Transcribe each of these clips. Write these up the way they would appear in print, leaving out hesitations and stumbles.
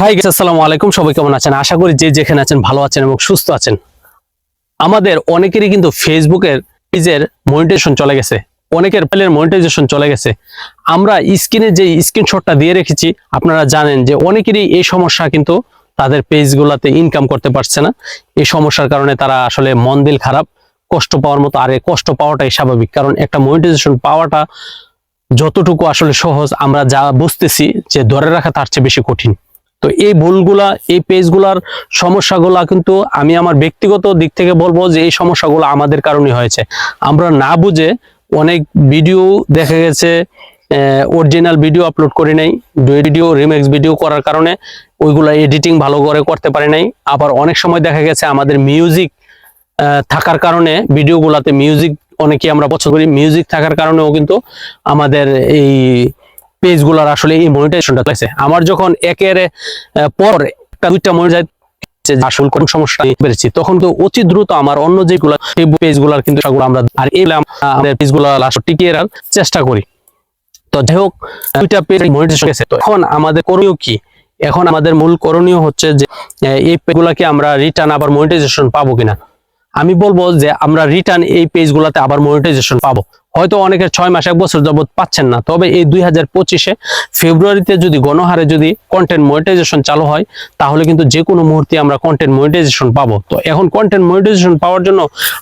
Hi guys, আসসালামু আলাইকুম। সবাই কেমন আছেন? আশা করি যে যেখানে আছেন ভালো আছেন এবং সুস্থ আছেন। আমাদের অনেকেরই কিন্তু ফেসবুকের পেজের মনিটাইজেশন চলে গেছে, অনেকের পেজের মনিটাইজেশন চলে গেছে। আমরা স্ক্রিনে যে স্ক্রিনশটটা দিয়ে রেখেছি, আপনারা জানেন যে অনেকেরই এই সমস্যা, কিন্তু তাদের পেজগুলোতে ইনকাম করতে পারছে না। এই সমস্যার কারণে তারা আসলে মন দিল খারাপ, কষ্ট পাওয়ার মতো। আর এই কষ্ট পাওয়াটাই স্বাভাবিক, কারণ একটা মনিটাইজেশন পাওয়াটা যতটুকু আসলে সহজ, আমরা যা বুঝতেছি যে ধরে রাখা তার চেয়ে বেশি কঠিন। তো এই ভুলগুলা, এই পেজগুলার সমস্যাগুলা কিন্তু আমি আমার ব্যক্তিগত দিক থেকে বলবো যে এই সমস্যাগুলো আমাদের কারণে হয়েছে। আমরা না বুঝে অনেক ভিডিও দেখা গেছে অরিজিনাল ভিডিও আপলোড করি নাই, ভিডিও রিমেক্স ভিডিও করার কারণে ওইগুলা এডিটিং ভালো করে করতে পারি নাই। আবার অনেক সময় দেখা গেছে আমাদের মিউজিক থাকার কারণে, ভিডিওগুলাতে মিউজিক অনেকে আমরা পছন্দ করি, মিউজিক থাকার কারণেও কিন্তু আমাদের এই পেজগুলোর আসলে এই মনিটাইজেশনটা লাগছে। আমার যখন একের পর একটা দুইটা মনিটাইজেশন আসল কোন সমস্যা পেরেছি, তখন তো অতি দ্রুত আমার অন্য যেগুলো পেজগুলোর কিন্তু আমরা আর এই আমাদের পেজগুলো টিকিয়ে রাখার চেষ্টা করি। তো যাই হোক, দুইটা পেজ মনিটাইজেশন গেছে। তো এখন আমাদের করণীয় কি? এখন আমাদের মূল করণীয় হচ্ছে যে এই পেজগুলোকে আমরা রিটার্ন আবার মনিটাইজেশন পাবো কিনা। আমি বলবো যে আমরা রিটার্ন এই পেজগুলোতে আবার মনিটাইজেশন পাবো। হয়তো অনেকের 6 মাস 1 বছর যাবত পাচ্ছেন না, তবে এই 2025-এ ফেব্রুয়ারিতে যদি গণহারে যদি কন্টেন্ট মনিটাইজেশন চালু হয়, তাহলে কিন্তু যে কোনো মুহূর্তে আমরা কন্টেন্ট মনিটাইজেশন পাবো। তো এখন কন্টেন্ট মনিটাইজেশন পাওয়ার জন্য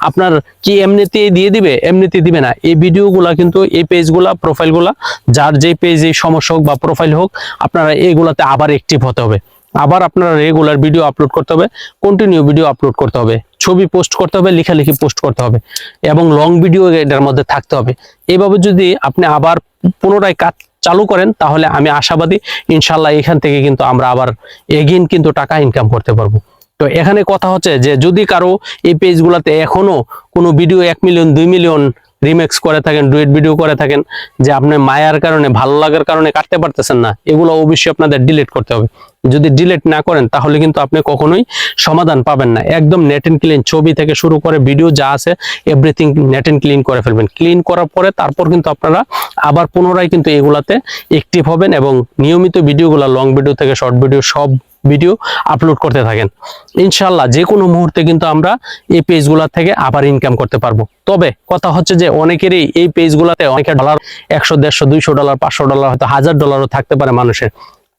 আপনার কি এমনিতেই দিয়ে দিবে? এমনিতেই দিবে না। এই ভিডিওগুলা কিন্তু, এই পেজগুলা, প্রোফাইলগুলা, যার যে পেজ এই সমস্যা হোক বা প্রোফাইল হোক, আপনারা এইগুলাতে আবার অ্যাক্টিভ হতে হবে। আবার আপনারা রেগুলার ভিডিও আপলোড করতে হবে, কন্টিনিউ ভিডিও আপলোড করতে হবে, ছবি পোস্ট করতে হবে, লেখালেখি পোস্ট করতে হবে, এবং লং ভিডিও এটার মধ্যে থাকতে হবে। এইভাবে যদি আপনি আবার পুনরায় কাজ চালু করেন, তাহলে আমি আশাবাদী ইনশাল্লাহ এখান থেকে কিন্তু আমরা আবার এগেইন কিন্তু টাকা ইনকাম করতে পারবো। তো এখানে কথা হচ্ছে যে যদি কারো এই পেজগুলোতে এখনো কোনো ভিডিও 1 মিলিয়ন 2 মিলিয়ন রিমেক্স করে থাকেন, ডুয়েট ভিডিও করে থাকেন, যে আপনি মায়ার কারণে, ভালো লাগার কারণে কাটতে পারতেছেন না, এগুলো অবশ্যই আপনাদের ডিলিট করতে হবে। যদি ডিলিট না করেন, তাহলে কিন্তু আপনি কখনোই সমাধান পাবেন না। একদম নেট এন্ড ক্লিন, ছবি থেকে শুরু করে ভিডিও যা আছে এভরিথিং নেট এন্ড ক্লিন করে ফেলবেন। ক্লিন করার পরে তারপর কিন্তু আপনারা আবার পুনরায় কিন্তু এগুলাতে অ্যাক্টিভ হবেন এবং নিয়মিত ভিডিওগুলো, লং ভিডিও থেকে শর্ট ভিডিও, সব ভিডিও আপলোড করতে থাকেন। ইনশাল্লাহ যে কোনো মুহূর্তে কিন্তু আমরা এই পেজগুলা থেকে আবার ইনকাম করতে পারবো। তবে কথা হচ্ছে যে অনেকেরই এই পেজগুলাতে অনেকের ডলার, 100, 150, 200 ডলার, 500 ডলার, হয়তো 1000 ডলারও থাকতে পারে মানুষের।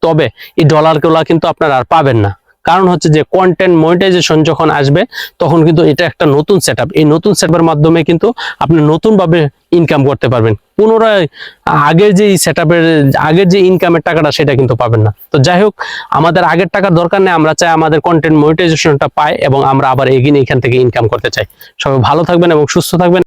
তবে এই ডলারগুলো কিন্তু আপনারা আর পাবেন না। কারণ হচ্ছে যে কন্টেন্ট মনিটাইজেশন যখন আসবে, তখন কিন্তু এটা একটা নতুন সেটআপ। এই নতুন সেটআপের মাধ্যমে কিন্তু আপনি নতুন ভাবে ইনকাম করতে পারবেন। পুনরায় আগের যে সেটআপের, আগের যে ইনকামের টাকাটা, সেটা কিন্তু পাবেন না। তো যাই হোক, আমাদের আগের টাকার দরকার নেই। আমরা চাই আমাদের কন্টেন্ট মনিটাইজেশনটা পাই এবং আমরা আবার এগিয়ে এখান থেকে ইনকাম করতে চাই। সবাই ভালো থাকবেন এবং সুস্থ থাকবেন।